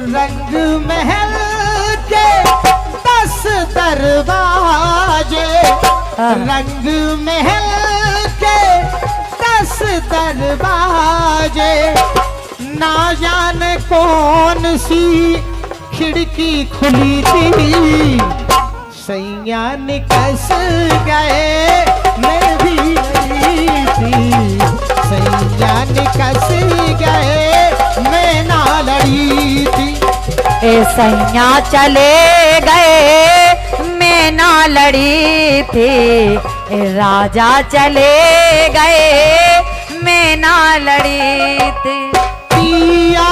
रंग महल के 10 दरवाजे, रंग महल के 10 दरवाजे, ना जाने कौन सी खिड़की खुली थी, सैया निकस गए मैं भी आई थी, सैया निकस गए मैं ना लड़ी थी। ए सैया चले गए मैं ना लड़ी थी, ए राजा चले गए मैं ना लड़ी थी। पिया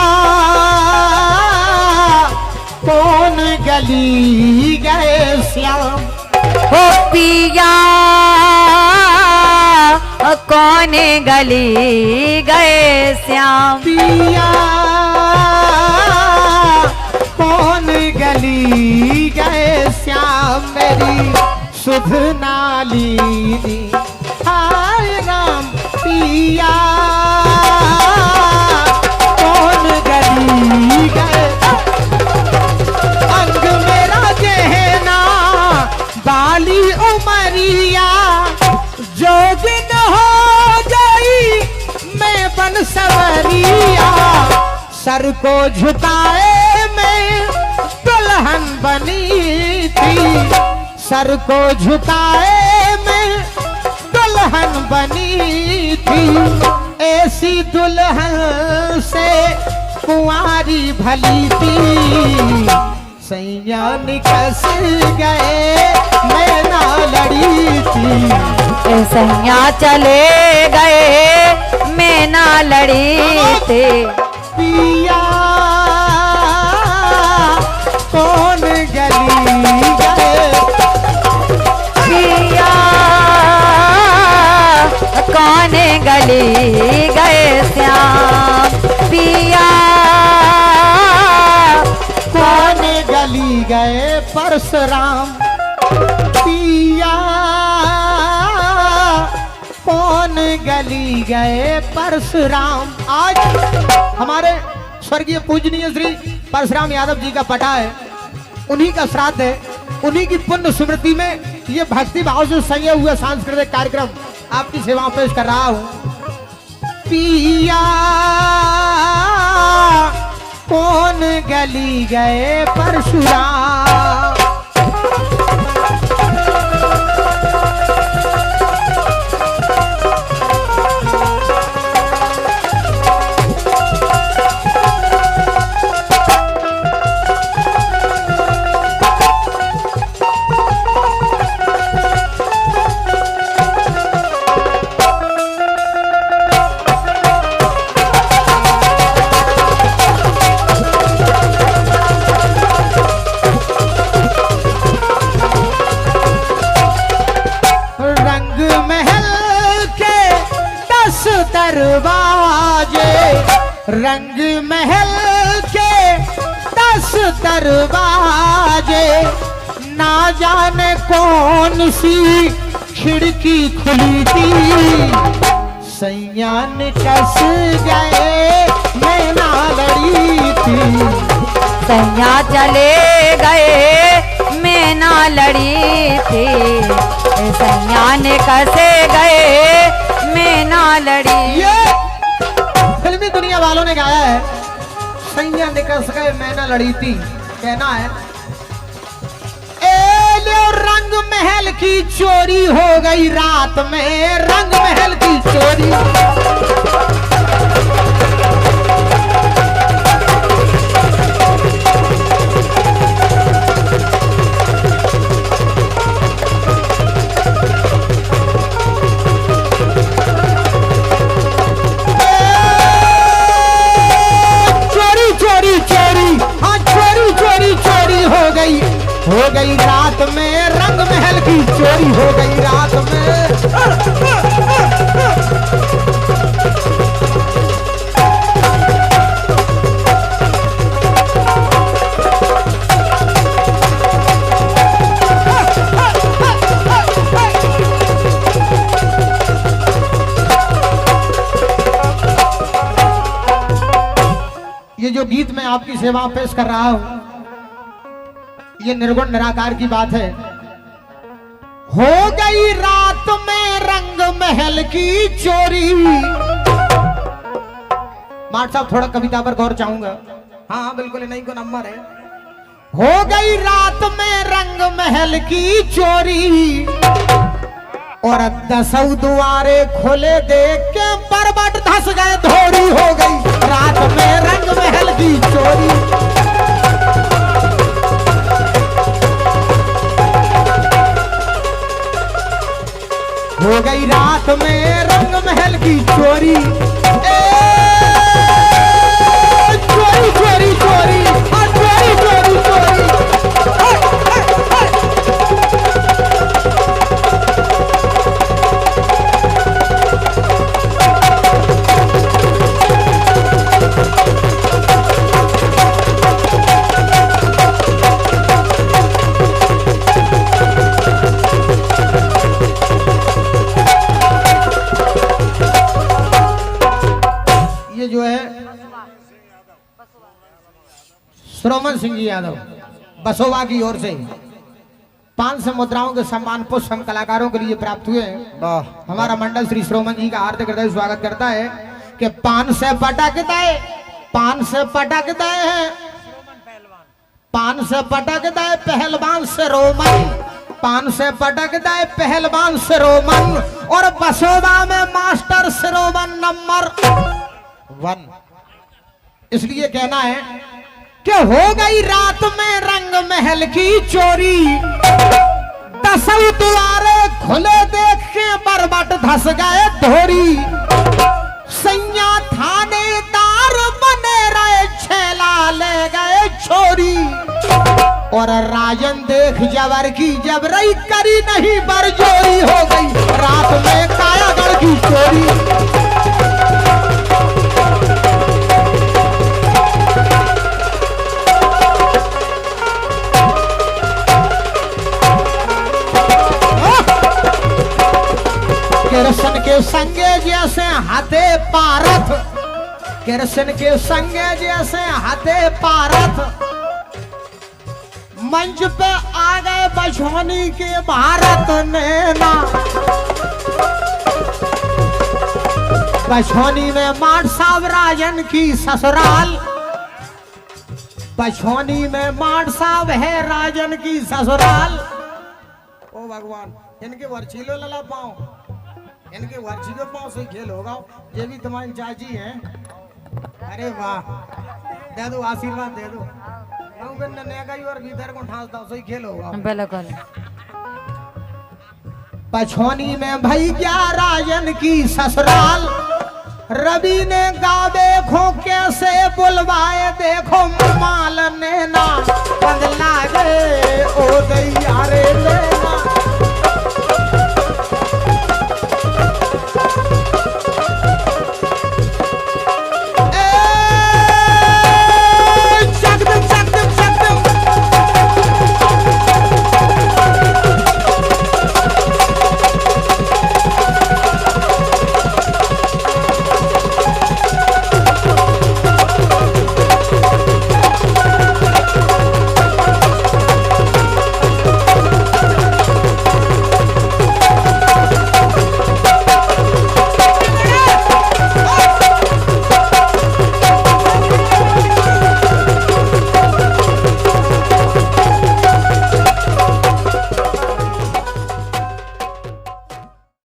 कौन गली गए श्याम, हो पिया कौन गली गए श्याम, पिया कौन गली गए श्याम, मेरी सुध नाली हाय राम, पिया कौन गली गए, अंग मेरा जहना बाली उमरिया, जो दिन हो गई मैं बन सवरिया, सर को झुकाए मैं दुल्हन बनी थी, सर को झुकाए मैं दुल्हन बनी थी, ऐसी दुल्हन से कुंवारी भली थी, सैया निकस गए मैं ना लड़ी थी। ए सैया चले गए मैं ना लड़ी थी। पिया कौन गली गए, पिया कौन गली गए श्याम, पिया कौन गली गए परशुराम, पिया कौन गली गए परशुराम। आज हमारे स्वर्गीय पूजनीय श्री परशुराम यादव जी का पटा है, उन्हीं का श्राद्ध है, उन्हीं की पुण्य स्मृति में ये भक्ति भाव से सजे हुए सांस्कृतिक कार्यक्रम आपकी सेवा पेश कर रहा हूं। पिया कौन गली गए परशुराम, दरवाजे, रंग महल के 10 दरवाजे, ना जाने कौन सी खिड़की खुली थी, सैया निकस गए मैं ना लड़ी थी, सैया चले गए मैं ना लड़ी थी, ए सैया निकसे गए मैं ना लड़ी। ये फिल्मी दुनिया वालों ने गाया है, सैया निकस गए मैं ना लड़ी थी, कहना है रंग महल की चोरी हो गई रात में, रंग महल की चोरी, हो गई रात में, रंग महल की चोरी हो गई रात में। ये जो गीत मैं आपकी सेवा पेश कर रहा हूं। ये निर्गुण निराकार की बात है। हो गई रात में रंग महल की चोरी। माट साहब थोड़ा कविता पर गौर चाहूंगा। हाँ बिल्कुल नहीं को नंबर है। हो गई रात में रंग महल की चोरी और दसों दुआरे खोले देख के बरबट धस गए धोरी। हो गई रात में रंग महल की चोरी। हो गई रात में रंग महल की चोरी। चोरी चोरी चोरी चोरी चोरी चोरी। ये जो है श्रोमन सिंह जी यादव बसोवा की ओर से 500 मुद्राओं के सम्मान पुष्प हम कलाकारों के लिए प्राप्त हुए हैं। हमारा मंडल श्री श्रोमन जी का हार्दिक हृदय स्वागत करता है कि 500 पटक दे, 500 पटक दे हैं, 500 पटक दे पहलवान श्रोमन, 500 पटक दे पहलवान श्रोमन और बसोवा में मास्टर श्रोमन नंबर 1। इसलिए कहना है कि हो गई रात में रंग महल की चोरी। दसों द्वारे खुले देख के बरबट धस गए धोरी। सैया थानेदार बने रहे छेला ले गए छोरी। और राजन देख जबर की जबरई करी नहीं बरजोरी। हो गई रात में कायागढ़ की चोरी। कृष्ण के संगे जैसे हाथे पारथ, कृष्ण के संगे जैसे हाथे पारथ मंच पे आ गए बछौनी के भारत नैना। बछौनी में माट साहब राजन की ससुराल, बछौनी में माट साहब है राजन की ससुराल। ओ भगवान इनके वर्चीलो लला पाओ, इनके वर्चीलो पाओ से खेल होगा। ये भी तुम्हारी चाची है। अरे वाह दे दो आशीर्वाद दे दो। और भीतर को ठासता सही खेल होगा बिल्कुल। पछौनी में भैया राजन की ससुराल। रवि ने गावे खो कैसे बुलवाए देखो